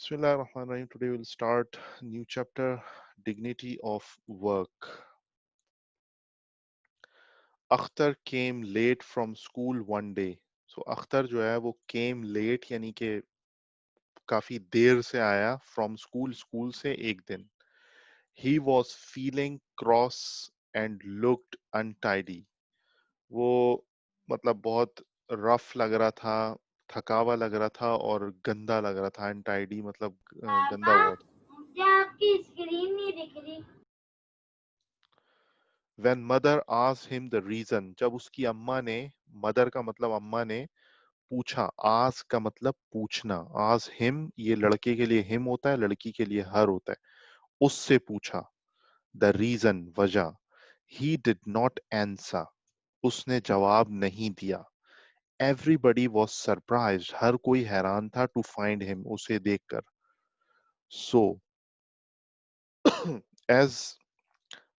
Bismillahirrahmanirrahim. Today we'll start new chapter, dignity of work. Akhtar came late from school one day. So Akhtar जो है वो came late यानी कि काफी देर से आया from school से एक दिन. He was feeling cross and looked untidy. वो मतलब बहुत रफ लग रहा था, थकावा लग रहा था और गंदा लग रहा था. Untidy मतलब गंदा पापा बहुत. मुझे आपकी स्क्रीन नहीं दिख रही। When mother asked him the reason, जब उसकी अम्मा ने, मदर का मतलब अम्मा ने पूछा, ask का मतलब पूछना, ask him ये लड़के के लिए him होता है, लड़की के लिए her होता है, उससे पूछा, the reason वजह, he did not answer, उसने जवाब नहीं दिया. Everybody was surprised, हर कोई हैरान था to find him, उसे देखकर. So as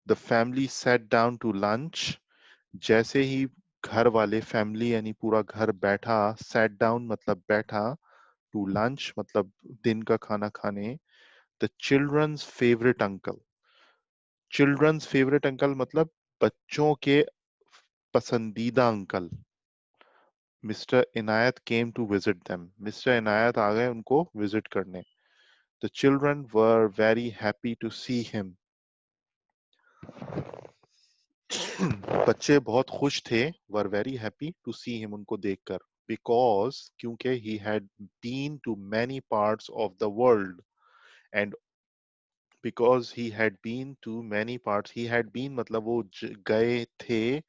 the family sat down to lunch, जैसे ही घर वाले फैमिली यानी पूरा घर बैठा, सैट डाउन मतलब बैठा, टू लंच मतलब दिन का खाना खाने, द चिल्ड्रंस फेवरेट अंकल मतलब बच्चों के पसंदीदा uncle, mister Inayat came to visit them, mister Inayat आ गए उनको विजिट करने. The children were very happy to see him. बच्चे बहुत खुश थे, were very happy to see him उनको देखकर, बिकॉज क्योंकि he had been to many parts of the world, and because he had been to many parts, he had been मतलब वो गए थे,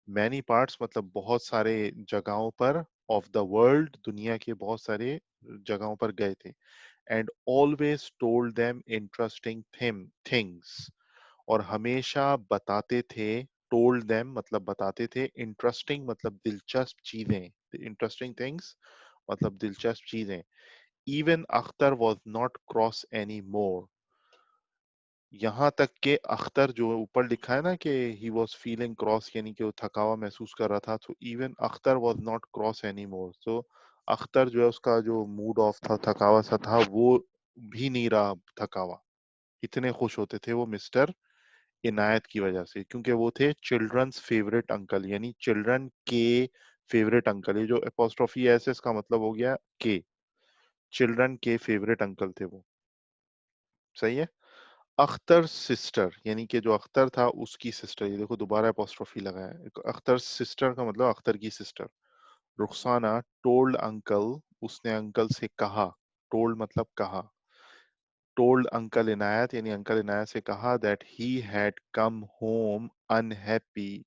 मैनी पार्ट्स मतलब बहुत सारे जगहों पर, ऑफ द वर्ल्ड दुनिया के बहुत सारे जगहों पर गए थे, and always told them interesting things, और हमेशा बताते थे, टोल्ड देम मतलब बताते थे, इंटरेस्टिंग मतलब दिलचस्प चीजें, इंटरेस्टिंग थिंग्स मतलब दिलचस्प चीजें. Even Akhtar was not cross any more, यहाँ तक के अख्तर जो ऊपर लिखा है ना कि ही वॉज फीलिंग क्रॉस यानी कि वो थकावा महसूस कर रहा था, तो even Akhtar was not cross any more. तो अख्तर जो है उसका जो मूड ऑफ था, थकावा सा था, वो भी नहीं रहा थकावा, इतने खुश होते थे वो मिस्टर इनायत की वजह से, क्योंकि वो थे चिल्ड्रंस फेवरेट अंकल, यानी चिल्ड्रन के फेवरेट अंकल. ये जो एपोस्ट्रोफी है इसका मतलब हो गया के, चिल्ड्रन के फेवरेट अंकल थे वो. सही है. अख्तर सिस्टर यानी कि जो अख्तर था उसकी सिस्टर, ये देखो दोबारा एपोस्ट्रोफी लगा है, अख्तर सिस्टर का मतलब अख्तर की सिस्टर, रुखसाना टोल्ड अंकल, उसने अंकल से कहा, टोल्ड मतलब कहा, टोल्ड अंकल इनायत यानी अंकल इनायत से कहा, that he had come home unhappy,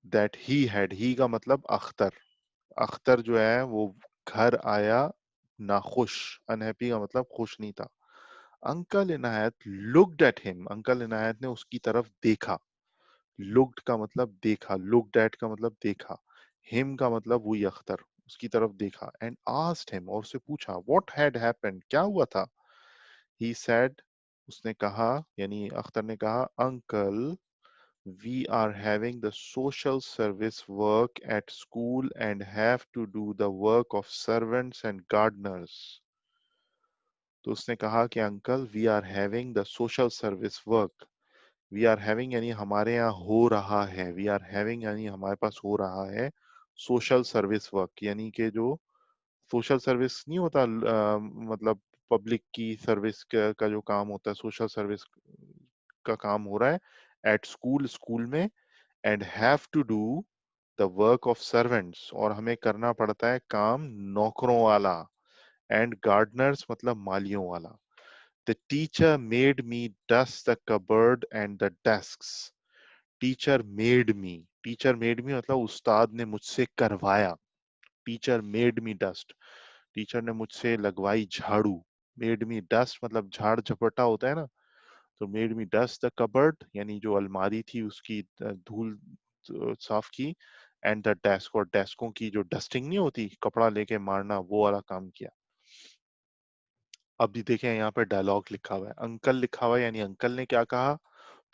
that he का मतलब अख्तर, अख्तर जो है वो घर आया नाखुश, अनहैप्पी का मतलब खुश नहीं था. Uncle Inayat looked at him, uncle Inayat ने उसकी तरफ देखा, लुक्ड का मतलब देखा, लुक्ड एट का मतलब देखा, हिम का मतलब वही अख्तर, उसकी तरफ देखा, एंड आस्क्ड हिम और उससे पूछा, व्हाट हैड हैपेंड, क्या हुआ था. ही सेड, उसने कहा यानी अख्तर ने कहा, uncle we are having the social service work at school and have to do the work of servants and gardeners. तो उसने कहा कि uncle we are having the social service work, we are having यानी हमारे यहाँ हो रहा है, वी आर हैविंग यानी हमारे पास हो रहा है, सोशल सर्विस वर्क यानी कि जो सोशल सर्विस नहीं होता, मतलब पब्लिक की सर्विस का जो काम होता है, सोशल सर्विस का काम हो रहा है एट स्कूल, स्कूल में, and have to do the work of servants, और हमें करना पड़ता है काम नौकरों वाला, एंड गार्डनर्स मतलब मालियों वाला. The teacher made me dust the cupboard and the desks, teacher made me मतलब उस्ताद ने मुझसे करवाया, teacher made me dust, teacher ने मुझसे लगवाई झाड़ू, मेड मी डस्ट मतलब झाड़ झपटा होता है ना, तो made me dust the cupboard यानी जो अलमारी थी उसकी धूल साफ की, एंड द डेस्क और डेस्कों की जो डस्टिंग नहीं होती, कपड़ा लेके मारना, वो वाला काम किया. अभी देखें यहाँ पे डायलॉग लिखा हुआ है, अंकल लिखा हुआ है यानी अंकल ने क्या कहा,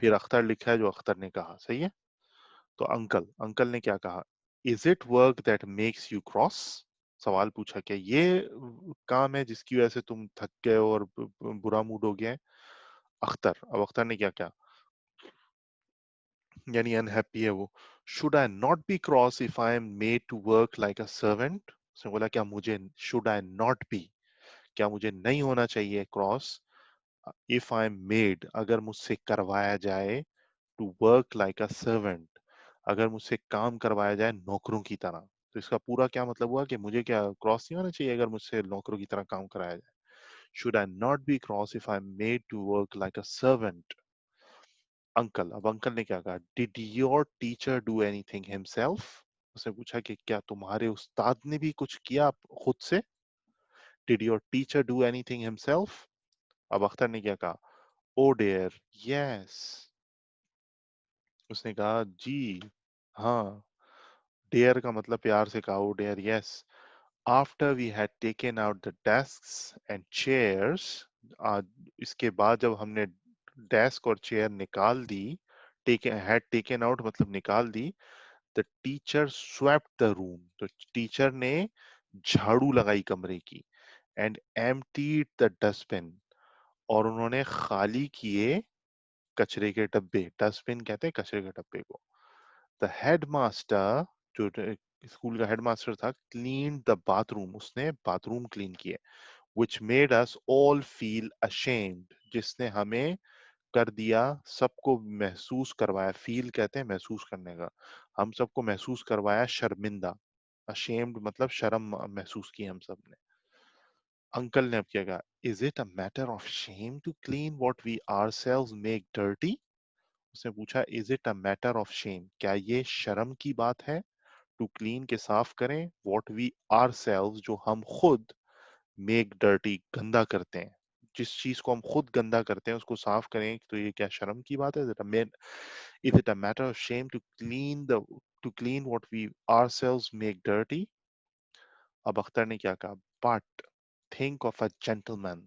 फिर अख्तर लिखा है जो अख्तर ने कहा. सही है. तो अंकल, अंकल ने क्या कहा, is it work that makes you cross, सवाल पूछा क्या ये काम है जिसकी वजह से तुम थक गए हो और बुरा मूड हो गया है? अख्तर, अब अख्तर ने क्या क्या, यानी अनहैप्पी है वो। Should I not be cross if I am made to work like a servant? उसने बोला क्या मुझे, शुड आई नॉट बी, क्या मुझे नहीं होना चाहिए cross, if I am made, अगर मुझसे करवाया जाए, to work like a servant, अगर मुझसे काम करवाया जाए नौकरों की तरह। तो इसका पूरा क्या मतलब हुआ कि मुझे क्या क्रॉस नहीं होना चाहिए अगर मुझसे नौकरों की तरह काम कराया जाए? Should I not be cross if I am made to work like a servant? Uncle, अब अंकल ने क्या कहा, did your teacher do anything himself? उसने पूछा कि क्या तुम्हारे उस्ताद ने भी कुछ किया खुद से? Did your teacher do anything himself? अब अख्तर ने क्या कहा, ओ डियर, यस। उसने कहा जी, हाँ। डियर का मतलब प्यार से कहा, oh dear, yes. After we had taken out the desks and chairs, इसके बाद जब हमने डेस्क और चेयर निकाल दी, हैड टेकन आउट मतलब निकाल दी, the teacher swept the room, तो टीचर ने झाड़ू लगाई कमरे की, एंड एम्प्टीड द डस्टबिन, और उन्होंने खाली किए कचरे के डब्बे। डस्टबिन कहते हैं कचरे के डब्बे को। द हेडमास्टर, जो स्कूल का हेडमास्टर था, क्लीन द बाथरूम, उसने बाथरूम क्लीन किए, which made us all feel ashamed, जिसने हमें कर दिया, सबको महसूस करवाया, फील कहते हैं महसूस करने का, हम सबको महसूस करवाया शर्मिंदा। अशेम्ड मतलब शर्म महसूस की हम सब ने। अंकल ने अब क्या कहा, is it a matter of shame to clean what we ourselves make dirty? उसने पूछा, is it a matter of shame, क्या ये शर्म की बात है, टू क्लीन के साफ करें, व्हाट वी आवरसेल्व्स जो हम खुद, मेक डर्टी गंदा करते हैं, जिस चीज को हम खुद गंदा करते हैं उसको साफ करें, तो ये क्या शर्म की बात है? Is it a matter of shame to clean what we ourselves make dirty? अब अख्तर ने क्या कहा, but think of a gentleman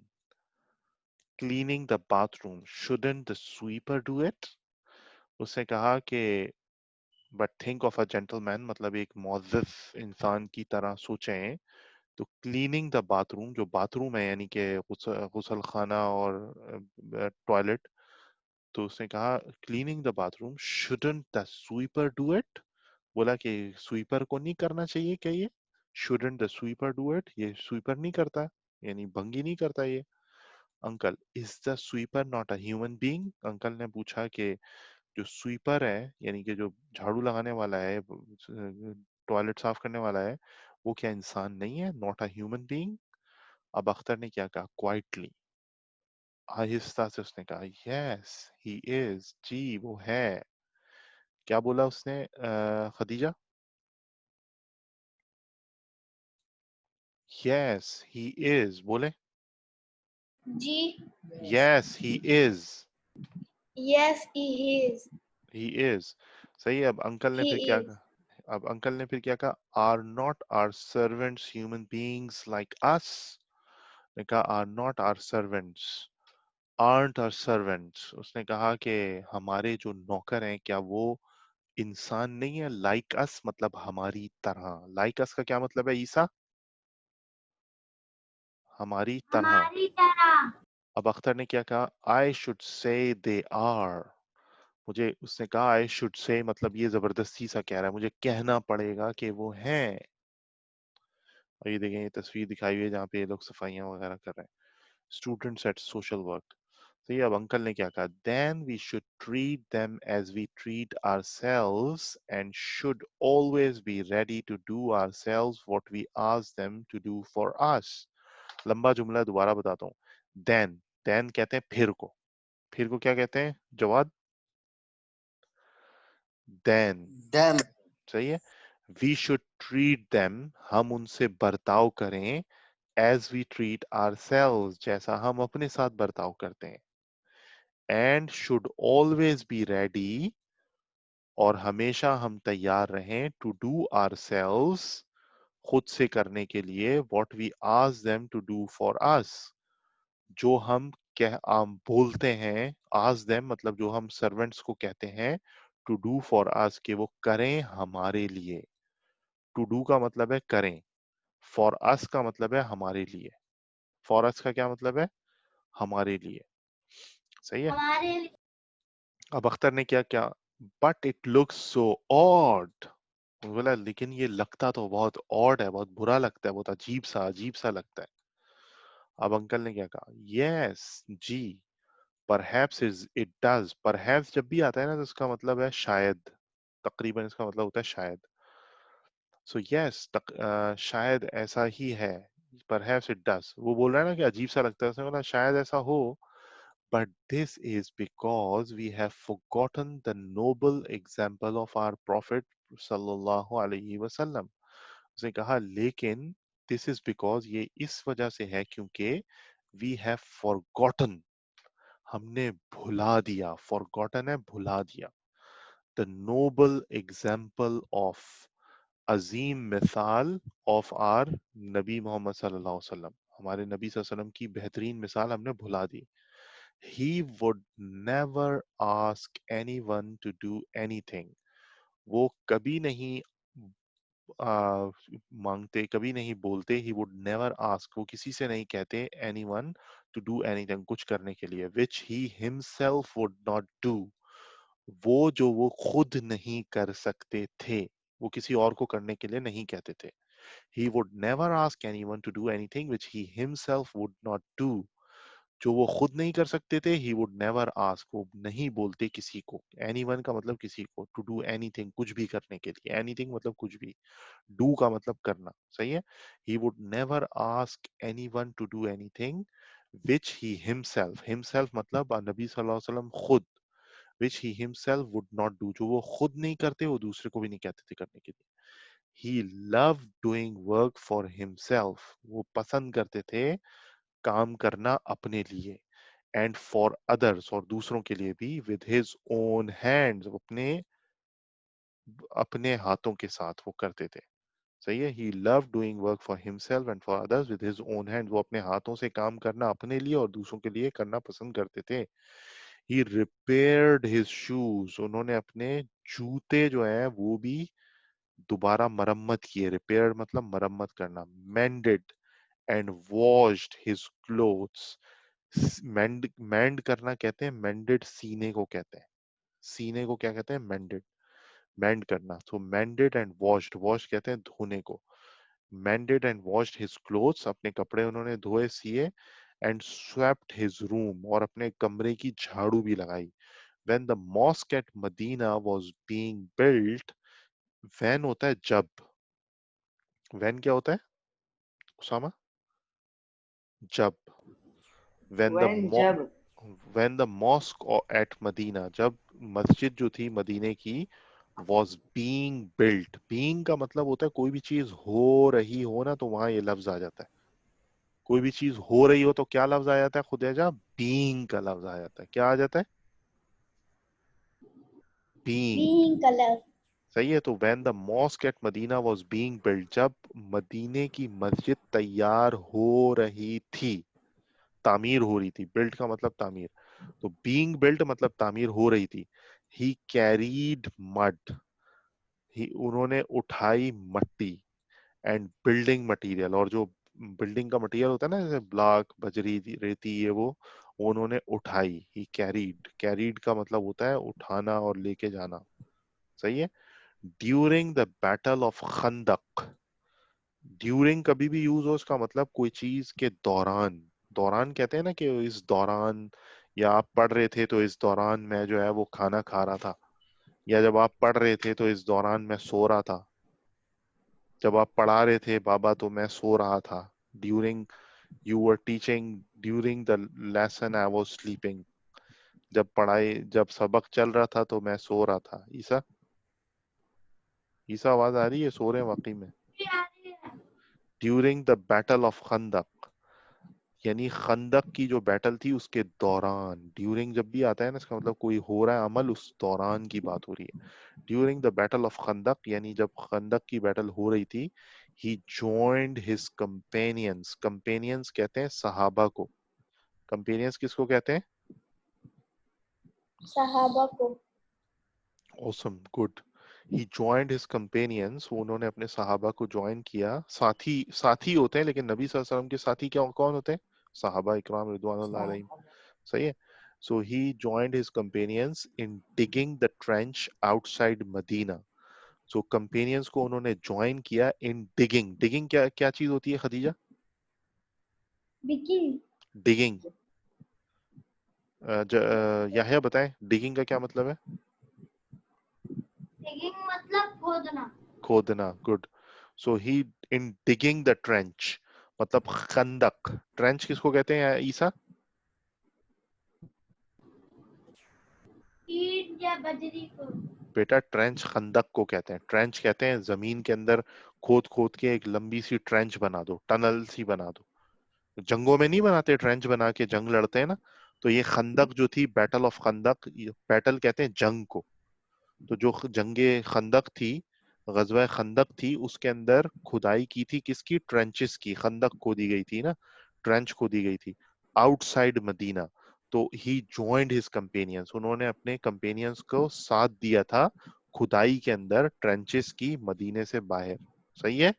cleaning the bathroom, shouldn't the sweeper do it? उसने कहा कि but think of a gentleman मतलब एक मौजूफ इंसान की तरह सोचें, तो क्लीनिंग द बाथरूम, जो बाथरूम है यानी कि गुसल खाना और टॉयलेट, तो उसने कहा cleaning the bathroom, shouldn't the sweeper do it? बोला कि स्वीपर को नहीं करना चाहिए क्या ये? Shouldn't the sweeper do it, ये स्वीपर नहीं करता, यानी भंगी नहीं करता ये। Uncle, is the sweeper not a human being? Uncle ने पूछा कि जो स्वीपर है यानी कि जो झाड़ू लगाने वाला है, टॉयलेट साफ करने वाला है, वो क्या इंसान नहीं है, नॉट अ ह्यूमन बीइंग? अब अख्तर ने क्या कहा, क्वाइटली, आहिस्ता से उसने कहा, यस ही इज, जी वो है। क्या बोला उसने खदीजा? यस ही इज, बोले, जी। Yes he is, Yes, he is. He is. सही है। अब अंकल ने फिर He क्या is. कहा, अब अंकल ने फिर क्या कहा, are not our servants human beings like us? ने कहा are not our servants, aren't our servants, उसने कहा कि हमारे जो नौकर हैं क्या वो इंसान नहीं है? लाइक अस मतलब हमारी तरह, लाइक अस का क्या मतलब है ईसा? हमारी तरह। हमारी तरह। अब अख्तर ने क्या कहा, I should say they are, मुझे, उसने कहा आई शुड से मतलब ये जबरदस्ती सा कह रहा है, मुझे कहना पड़ेगा कि वो हैं। और ये देखें, ये तस्वीर दिखाई हुई है जहाँ पे ये लोग सफाइयाँ वगैरह कर रहे हैं, स्टूडेंट्स एट सोशल वर्क। तो ये अब अंकल ने क्या कहा, then we should treat them as we treat ourselves and should always be ready to do ourselves what we ask them to do for us। लंबा जुमला दोबारा बताता हूँ। देन, देन कहते हैं फिर को क्या कहते हैं जवाद? देन, Then सही है। वी शुड ट्रीट देम, हम उनसे बर्ताव करें, एज वी ट्रीट ourselves, जैसा हम अपने साथ बर्ताव करते हैं, and should always be ready, और हमेशा हम तैयार रहें, टू डू ourselves, खुद से करने के लिए, what we ask them to do for us, जो हम बोलते हैं, ask them मतलब जो हम सर्वेंट्स को कहते हैं, to do for us कि वो करें हमारे लिए। to do का मतलब है करें, फॉर अस का मतलब है हमारे लिए, फॉर अस का क्या मतलब है, हमारे लिए। सही है। हमारे अब अख्तर ने क्या क्या, but it looks so odd, बोला लेकिन ये लगता तो बहुत ऑड है, बहुत बुरा लगता है, बहुत अजीब सा लगता है। अब अंकल ने क्या कहा, यस जी, perhaps is it does. Perhaps जब भी आता है ना तो इसका मतलब है शायद, तकरीबन इसका मतलब होता है शायद। सो यस, शायद ऐसा ही है, परहैप्स इट डज। वो बोल रहा है ना कि अजीब सा लगता है, उसने बोला शायद ऐसा हो, but this is because we have forgotten the noble example of our prophet sallallahu alaihi wasallam। उसने कहा लेकिन this is because, ये इस वजह से है क्योंकि we have forgotten, हमने भुला दिया, forgotten है भुला दिया, the noble example of, अजीम मिसाल ऑफ आर नबी मोहम्मद सल्लल्लाहु अलैहि वसल्लम, हमारे नबी सल्लल्लाहु अलैहि वसल्लम की बेहतरीन मिसाल हमने भुला दी। He would never ask anyone to do anything। वो कभी नहीं मांगते, कभी नहीं बोलते। He would never ask, वो किसी से नहीं कहते anyone to do anything, कुछ करने के लिए, which he himself would not do, वो जो वो खुद नहीं कर सकते थे, वो किसी और को करने के लिए नहीं कहते थे। He would never ask anyone to do anything which he himself would not do, जो वो खुद नहीं कर सकते थे। ही वुड नेवर आस्क, वो नहीं बोलते किसी को, एनीवन का मतलब किसी को, टू डू एनीथिंग, कुछ भी करने के लिए, एनीथिंग मतलब कुछ भी, डू का मतलब करना। सही है। He would never ask anyone to do anything which he himself, himself मतलब नबी सल्लल्लाहु अलैहि वसल्लम खुद, which he himself would not do, जो वो खुद नहीं करते वो दूसरे को भी नहीं कहते थे करने के लिए। He love doing work for himself, वो पसंद करते थे काम करना अपने लिए, एंड फॉर अदर्स, और दूसरों के लिए भी, विद हिज ओन हैंड्स, अपने अपने हाथों के साथ वो करते थे। सही है। He love doing work for himself and for others with his own hands, वो अपने हाथों से काम करना अपने लिए और दूसरों के लिए करना पसंद करते थे। ही रिपेयर्ड हिज शूज, उन्होंने अपने जूते जो है वो भी दोबारा मरम्मत किए। रिपेयर मतलब मरम्मत करना। Mended and washed his clothes, mend, mend करना कहते हैं, मेंडेड सीने को कहते हैं, सीने को क्या कहते हैं, मेंडेड, मेंड करना। तो मेंडेड एंड वॉश्ड, वॉश कहते हैं धोने को, मेंडेड एंड वॉश्ड हिज क्लोथ्स, अपने कपड़े उन्होंने धोए सिए, एंड स्वेप्ट हिज रूम, और अपने कमरे की झाड़ू भी लगाई। When the mosque at Medina was being built, when होता है जब, व्हेन क्या होता है उसामा, जब, व्हेन द when जब when the mosque at Medina, जब मस्जिद जो थी मदीने की, was being built, being का मतलब होता है कोई भी चीज हो रही हो ना तो वहां ये लफ्ज आ जाता है। कोई भी चीज हो रही हो तो क्या लफ्ज आ जाता है खुदेजा, being का लफ्ज आ जाता है। क्या आ जाता है, being। being color सही है। तो when the mosque at Medina was being built, जब मदीने की मस्जिद तैयार हो रही थी, तामीर हो रही थी, बिल्ट का मतलब तामीर, तो बीइंग बिल्ट मतलब तामीर हो रही थी। ही कैरीड मड, ही उन्होंने उठाई मट्टी, एंड बिल्डिंग मटेरियल, और जो बिल्डिंग का मटेरियल होता है ना जैसे ब्लॉक बजरी रेती ये वो उन्होंने उठाई। ही कैरीड, कैरीड का मतलब होता है उठाना और लेके जाना। सही है। During the battle of Khandaq, during कभी भी यूज हो उसका मतलब कोई चीज के दौरान, दौरान कहते हैं ना कि इस दौरान, या आप पढ़ रहे थे तो इस दौरान मैं जो है वो खाना खा रहा था, या जब आप पढ़ रहे थे तो इस दौरान मैं सो रहा था, जब आप पढ़ा रहे थे बाबा तो मैं सो रहा था। During you were teaching, during the lesson I was sleeping, जब पढ़ाई जब सबक चल रहा था तो मैं सो रहा था। ईसा, ईसा आवाज आ रही है, सो रहे हैं वाकई में। ड्यूरिंग द बैटल ऑफ खंदक, यानी खंदक की जो बैटल थी उसके दौरान, ड्यूरिंग जब भी आता है ना इसका मतलब कोई हो रहा है अमल उस दौरान की बात हो रही है। ड्यूरिंग द बैटल ऑफ खंदक यानी जब खंदक की बैटल हो रही थी, ही जॉइंड हिज कंपेनियंस, कंपेनियंस कहते हैं सहाबा को, कंपेनियंस किसको कहते हैं, सहाबा को awesome good, He joined his companions, उन्होंने अपने सहाबा को ज्वाइन किया. साथी साथी होते हैं, लेकिन नबी सल्लल्लाहु अलैहि वसल्लम के साथी क्या कौन होते हैं? सहाबा इकराम रिदवानुल्लाह अलैहिम. सही है. So he joined his companions in digging the trench outside Medina. So companions को उन्होंने ज्वाइन किया in digging. Digging क्या क्या चीज होती है खदीजा? विकी Digging. याह्या बताएं digging का क्या मतलब है? डिगिंग मतलब खोदना. खोदना. Good. So he in digging the trench, मतलब खंदक. ट्रेंच किसको कहते हैं ईसा? ईट या बजरी को. बेटा ट्रेंच खंदक को कहते हैं. ट्रेंच कहते हैं जमीन के अंदर खोद खोद के एक लंबी सी ट्रेंच बना दो, टनल सी बना दो. जंगों में नहीं बनाते, ट्रेंच बना के जंग लड़ते हैं ना. तो ये खंदक जो थी, बैटल ऑफ खंदक, बैटल कहते हैं जंग को. तो जो जंगे खंदक थी, गजवा खंदक थी, उसके अंदर खुदाई की थी किसकी? ट्रेंचेस की. खंदक खोदी गई थी ना, ट्रेंच खोदी गई थी आउटसाइड मदीना. तो ही ज्वाइंड हिज कंपेनियंस, उन्होंने अपने कंपेनियंस को साथ दिया था खुदाई के अंदर, ट्रेंचेस की, मदीने से बाहर. सही है.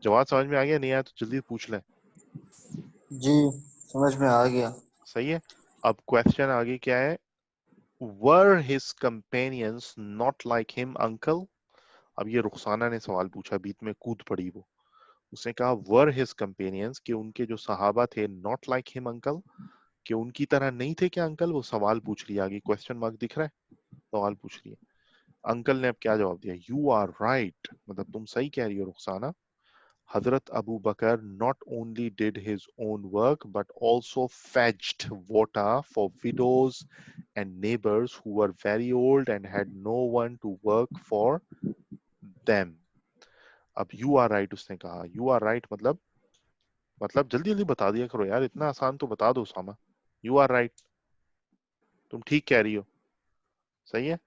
जवाब समझ में आ गया? नहीं आया तो जल्दी पूछ लें. जी समझ में आ गया. सही है. अब क्वेश्चन आगे क्या है? Were his companions not like him, uncle? अब ये रुखसाना ने सवाल पूछा, बीच में कूद पड़ी वो. उसने कहा वर हिज कंपेनियंस, कि उनके जो सहाबा थे, नॉट लाइक हिम अंकल, कि उनकी तरह नहीं थे क्या अंकल? वो सवाल पूछ रही है. आगे क्वेश्चन मार्क दिख रहा है, सवाल पूछ रही है. अंकल ने अब क्या जवाब दिया? यू आर राइट, मतलब तुम सही कह रही हो रुखसाना. हजरत Abu Bakr not only did his own work but also fetched water for widows and neighbors who were very old and had no one to work for them. अब you are right उसने कहा. You are right मतलब जल्दी जल्दी बता दिया करो यार, इतना आसान तो बता दो सामा. यू आर राइट, तुम ठीक कह रही हो. सही है.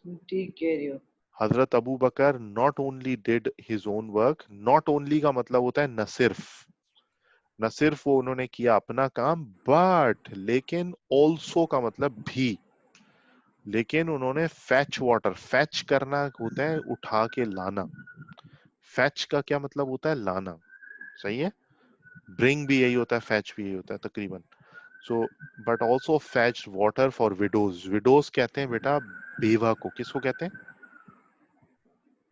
तुम ठीक कह रही हो. हजरत Abu Bakr not only did his own work. Not only का मतलब होता है न सिर्फ. न सिर्फ वो उन्होंने किया अपना काम, बट लेकिन, ऑल्सो का मतलब भी. लेकिन उन्होंने फैच वाटर, फैच करना होता है उठा के लाना. फैच का क्या मतलब होता है? लाना. सही है. ब्रिंग भी यही होता है, फैच भी यही होता है तकरीबन. So but also fetch water for widows. Widows कहते हैं बेटा बेवा को. किसको कहते हैं?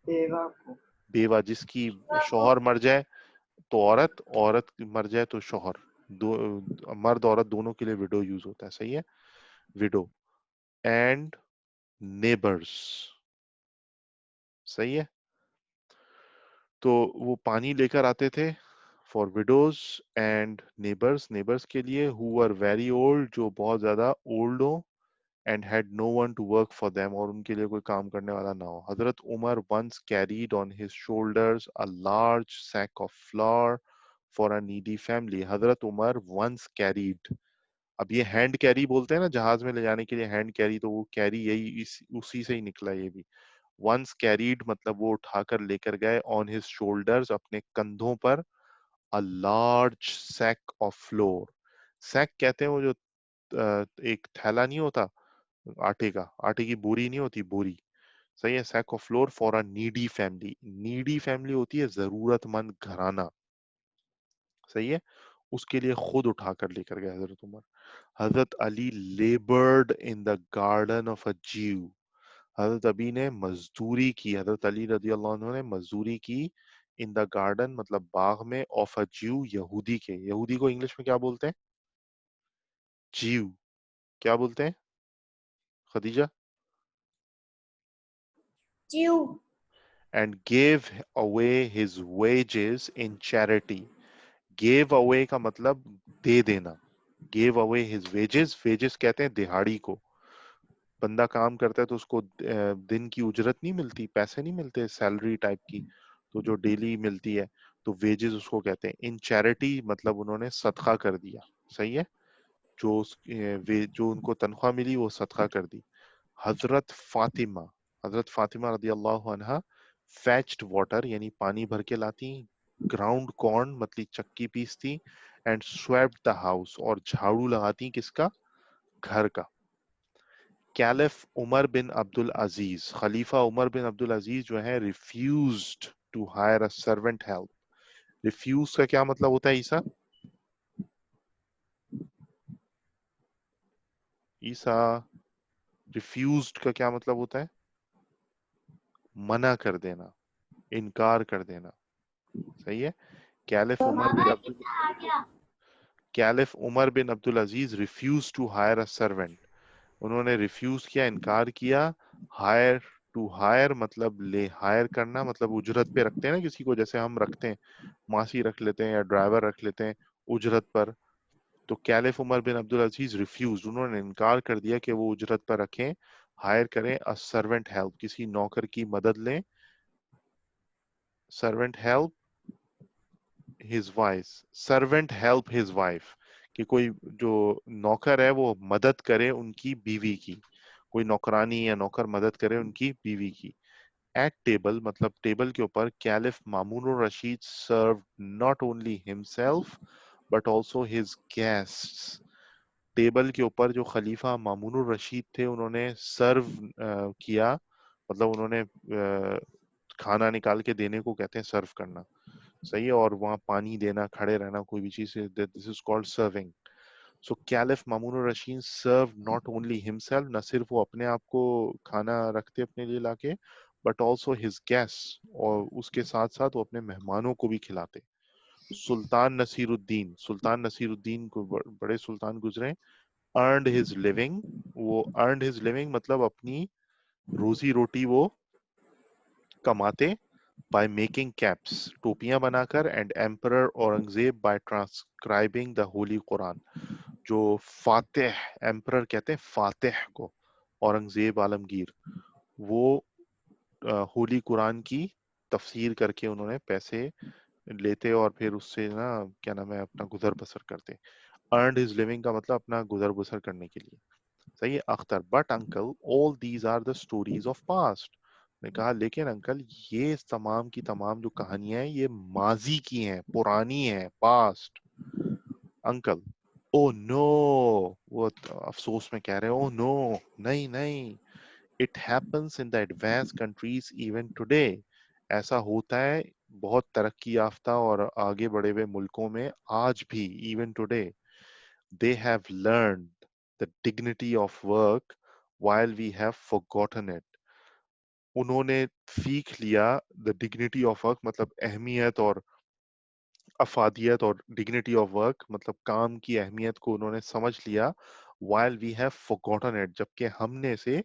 बेवा को. बेवा, जिसकी शौहर मर जाए तो औरत, औरत मर जाए तो शौहर. दो, मर्द औरत दोनों के लिए विडो यूज होता है. सही है. Window and neighbours. सही है. तो वो पानी लेकर आते थे for widows and neighbours. Neighbours के लिए हु वर वेरी ओल्ड, जो बहुत ज्यादा ओल्ड हो, and had no one to work for them, और उनके लिए कोई काम करने वाला ना हो. हजरत Umar once carried on his shoulders a large sack of flour for a needy family. Hazrat Umar once carried. अब ये हैंड कैरी बोलते हैं ना, जहाज में ले जाने के लिए हैंड कैरी, तो वो कैरी यही उसी से ही निकला ये भी. once carried मतलब वो उठाकर लेकर गए, on his shoulders, अपने कंधों पर, a large sack of flour. Sack कहते हैं वो जो एक थैला नहीं होता आटे का, आटे की बोरी नहीं होती, बोरी. सही है. Sack of flour for a needy family. Needy family होती है जरूरतमंद घराना. सही है. उसके लिए खुद उठाकर लेकर गए हजरत उमर. हजरत Ali लेबर्ड in the garden of a जीव. हजरत अली ने मजदूरी की, हजरत अली रजी अल्लाह अन्हु ने मजदूरी की इन द गार्डन मतलब बाग में, ऑफ अ जीव, यहूदी के. यहूदी को इंग्लिश में क्या बोलते हैं? जीव. क्या बोलते हैं खदीजा? जीव. And gave away his wages in charity. Gave away का मतलब दे देना. Gave away his wages. Wages कहते हैं दिहाड़ी को. बंदा काम करता है तो उसको दिन की उजरत नहीं मिलती, पैसे नहीं मिलते, सैलरी टाइप की, तो जो डेली मिलती है, तो वेजेस उसको कहते हैं. इन चैरिटी मतलब उन्होंने सदका कर दिया. सही है. जो उनको तनख्वाह मिली वो सदका कर दी. हजरत फातिमा, हजरत फातिमा रदी अल्लाह अन्हा, फैच्ड वाटर यानी पानी भर के लाती, ग्राउंड कॉर्न मतलब चक्की पीसती, एंड स्वेप्ड द हाउस, और झाड़ू लगाती किसका? घर का. Caliph Umar bin Abdul Aziz, खलीफा उमर बिन अब्दुल अजीज जो है, refused to hire a servant help. Refuse का क्या मतलब होता है ईसा? ईसा, रिफ्यूज्ड का क्या मतलब होता है? मना कर देना, इनकार कर देना। सही है। कैलिफ उमर बिन बाबा अब्दुल कितना आ गया? Caliph Umar bin Abdul Aziz refuse to hire a servant. उन्होंने रिफ्यूज किया, इनकार किया। हायर, टू हायर मतलब ले, हायर करना मतलब उजरत पे रखते हैं ना किसी को, जैसे हम रखते हैं, मासी रख लेते हैं या ड्राइवर रख लेते हैं उजरत पर। तो caliph Umar bin Abdul Aziz refuse, उन्होंने इनकार कर दिया कि वो उजरत पर रखें, हायर करें अ सर्वेंट हेल्प, किसी नौकर की मदद लें। Servant help his wife, servant help his wife, कि कोई जो नौकर है वो मदद करे उनकी बीवी की, कोई नौकरानी या नौकर मदद करे उनकी बीवी की। एट टेबल मतलब टेबल के ऊपर, caliph Mamun Rashid serve not only himself but also his guests. Table के ऊपर जो खलीफा मामून रशीद थे, उन्होंने सर्व किया, मतलब उन्होंने खाना निकाल के देने को कहते हैं सर्व करना। सही है। और वहां पानी देना, खड़े रहना, कोई भी चीज, this is called serving. So caliph Mamun Rashid serve not only himself, न सिर्फ वो अपने आप को खाना रखते अपने लिए लाके, बट ऑल्सो हिज गेस्ट, और उसके साथ साथ वो अपने मेहमानों को भी खिलाते। सुल्तान नसीरुद्दीन को बड़े सुल्तान गुजरे। अर्नड हिज लिविंग, वो अर्नड हिज लिविंग मतलब अपनी रोजी रोटी वो कमाते, by making caps, टोपियां बनाकर, and Emperor Aurangzeb by transcribing the Holy Quran, जो फातिह, एम्परर कहते हैं फातिह को, औरंगजेब आलमगीर, वो होली कुरान की तफसीर करके उन्होंने पैसे लेते और फिर उससे ना, क्या नाम है, अपना गुजर बसर करते। अर्नड हिज लिविंग का मतलब अपना गुजर बसर करने के लिए। सही है। Akhtar, but uncle all these are the stories of past. ने कहा लेकिन अंकल ये तमाम की तमाम जो कहानियां हैं ये माजी की हैं, पुरानी हैं, पास्ट। अंकल, ओ नो, वो अफसोस में कह रहे हैं, ओ नो, नहीं नहीं, it happens in the advance countries even today. ऐसा होता है बहुत तरक्की याफ्ता और आगे बढ़े हुए मुल्कों में आज भी, even today. They have learned the dignity of work while we have forgotten it. उन्होंने सीख लिया the dignity of work मतलब अहमियत और अफादियत, और dignity of work मतलब काम की अहमियत को उन्होंने समझ लिया, while we have forgotten it जबकि हमने इसे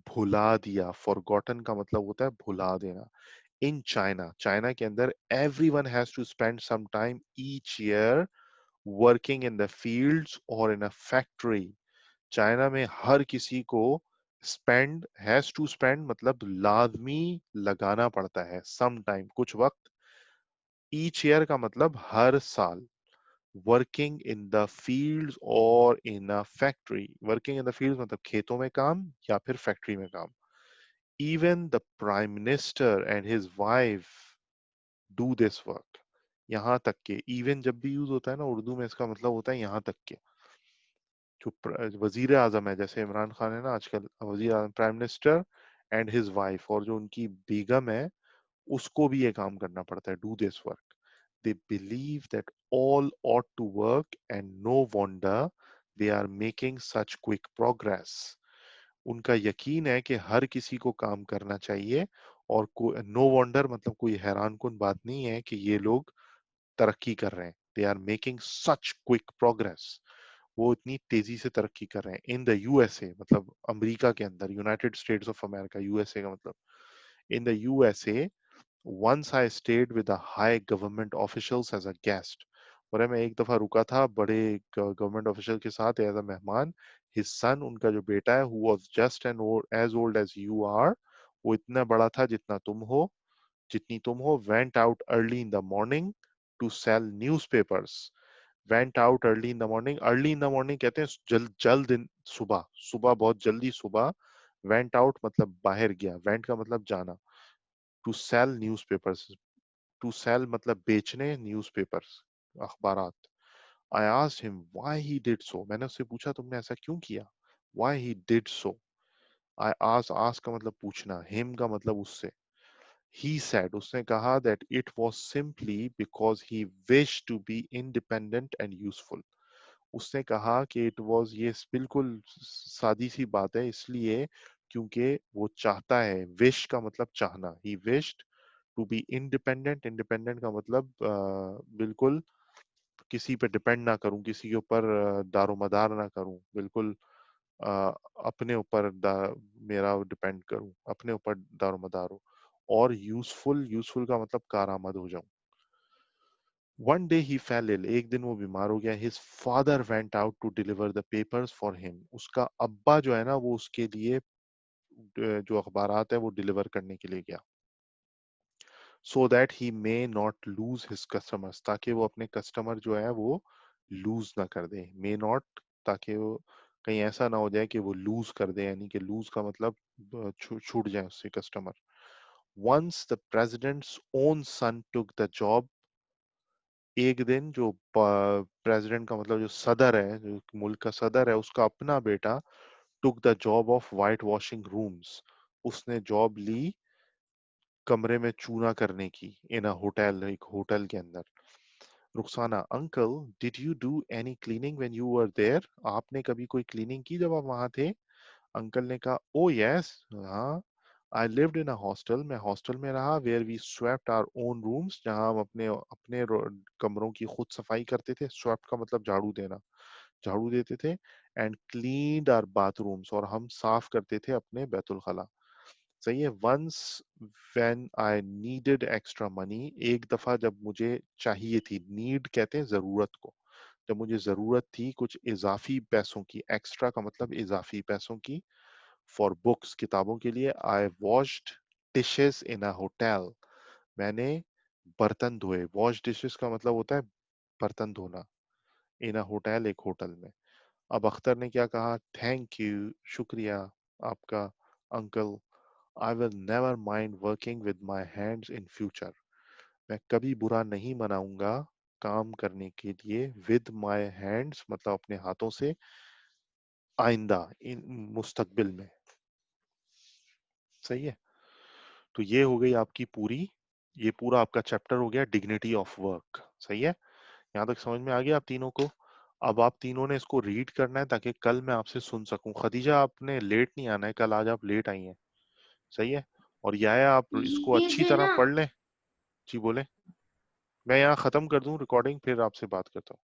भुला दिया। forgotten का मतलब होता है भुला देना। In China, चाइना के अंदर everyone has to spend some time each year working in the fields or in a factory। China में हर किसी को स्पेंड, हैज टू स्पेंड मतलब लाजमी लगाना पड़ता है, सम टाइम कुछ वक्त, ईच ईयर का मतलब हर साल, वर्किंग इन द फील्ड्स और in a factory. Working in the fields मतलब खेतों में काम या फिर फैक्ट्री में काम। Even the prime minister and his wife do this work. यहाँ तक के, इवन जब भी यूज होता है ना उर्दू में, इसका मतलब होता है यहाँ तक के। जो वजीर आजम है, जैसे इमरान खान है ना आजकल वजीर आजम, prime minister and his wife, और जो उनकी बेगम है उसको भी ये काम करना पड़ता है, do this work. They believe that all ought to work and no wonder they are making such quick progress. उनका यकीन है कि हर किसी को काम करना चाहिए, और नो वंडर मतलब कोई हैरान कुन बात नहीं है कि ये लोग तरक्की कर रहे हैं। They are making such quick progress, वो इतनी तेजी से तरक्की कर रहे हैं। इन द यूएसए मतलब अमेरिका के अंदर, United States of America, USA का मतलब, in the USA once I stayed with the high government officials as a guest. और मैं एक दफा रुका था बड़े गवर्नमेंट ऑफिशियल के साथ एज अ मेहमान। हिज सन, उनका जो बेटा है, who was just and as old as you are, वो इतना बड़ा था जितना तुम हो, जितनी तुम हो, went out early in the morning to sell newspapers। went out early in the morning, early in the morning कहते हैं जल्द जल्द दिन, सुबह, सुबह बहुत जल्दी सुबह। went out मतलब बाहर गया, went का मतलब जाना, to sell newspapers, to sell मतलब बेचने, newspapers अखबारात। I asked him why he did so, मैंने उससे पूछा तुमने ऐसा क्यों किया, why he did so। आस का मतलब पूछना, हिम का मतलब उससे। ही said, उसने कहा that it was simply because he wished to be independent and useful. उसने कहा कि इट वॉज, ये बिल्कुल सादी सी बात है, इसलिए क्योंकि वो चाहता है, विश का मतलब चाहना, he wished to be independent, independent का मतलब बिल्कुल किसी पे डिपेंड ना करूं, किसी के ऊपर दारोमदार ना करूं, बिल्कुल अपने ऊपर मेरा डिपेंड करूं, अपने ऊपर दारोमदार हो, और यूजफुल, यूजफुल का मतलब कारआमद हो जाऊं। One day he fell ill, एक दिन वो बीमार हो गया। His father went out to deliver the papers for him. उसका अब्बा जो है ना, वो उसके लिए जो अखबारात है वो डिलीवर करने के लिए गया। So that he may not lose his customers, ताकि वो अपने कस्टमर जो है वो लूज ना कर दे। May not, ताकि वो कहीं ऐसा ना हो जाए कि वो लूज कर दे, यानी कि लूज का मतलब छूट जाए उससे customer. Once the president's own son took the job, एक दिन जो प्रेसिडेंट का मतलब जो सदर है, जो मुल्क का सदर है, उसका अपना बेटा took the job of white washing rooms, उसने जॉब ली कमरे में चूना करने की, इन अ होटल, एक होटल के अंदर। Rukhsana, uncle did you do any cleaning when you were there, आपने कभी कोई क्लीनिंग की जब आप वहां थे? अंकल ने कहा, ओ यस, हाँ, I lived in a hostel, मैं हॉस्टल में रहा, where we swept our own rooms, जहां हम अपने अपने कमरों की खुद सफाई करते थे। स्वेप्ट का मतलब झाड़ू देना, झाड़ू देते थे। एंड क्लीन्ड आवर बाथरूम्स, और हम साफ करते थे अपने बैतुल खला। सही है। Once when I needed extra money, एक दफा जब मुझे चाहिए थी, नीड कहते हैं जरूरत को, जब मुझे जरूरत थी कुछ इजाफी पैसों की, एक्स्ट्रा का मतलब इजाफी पैसों की, फॉर बुक्स, किताबों के लिए, I washed dishes in a hotel, मैंने बर्तन धोए। वॉश डिशेस का मतलब होता है बर्तन धोना, इन अ होटल, एक होटल में। अब अख्तर ने क्या कहा, थैंक यू, शुक्रिया आपका uncle, I will never mind working with my hands in future, मैं कभी बुरा नहीं मनाऊंगा काम करने के लिए, विद माई हैंड्स मतलब अपने हाथों से, आइंदा, इन मुस्तकबिल में। सही है। तो ये हो गई आपकी पूरी, ये पूरा आपका चैप्टर हो गया डिग्निटी ऑफ वर्क। सही है, यहाँ तक समझ में आ गया आप तीनों को? अब आप तीनों ने इसको रीड करना है ताकि कल मैं आपसे सुन सकूं। खदीजा, आपने लेट नहीं आना है कल, आज आप लेट आई हैं। सही है। और यह आप इसको ये अच्छी थे तरह ना, पढ़ लें। जी बोले। मैं यहाँ खत्म कर दूं रिकॉर्डिंग, फिर आपसे बात करता हूँ।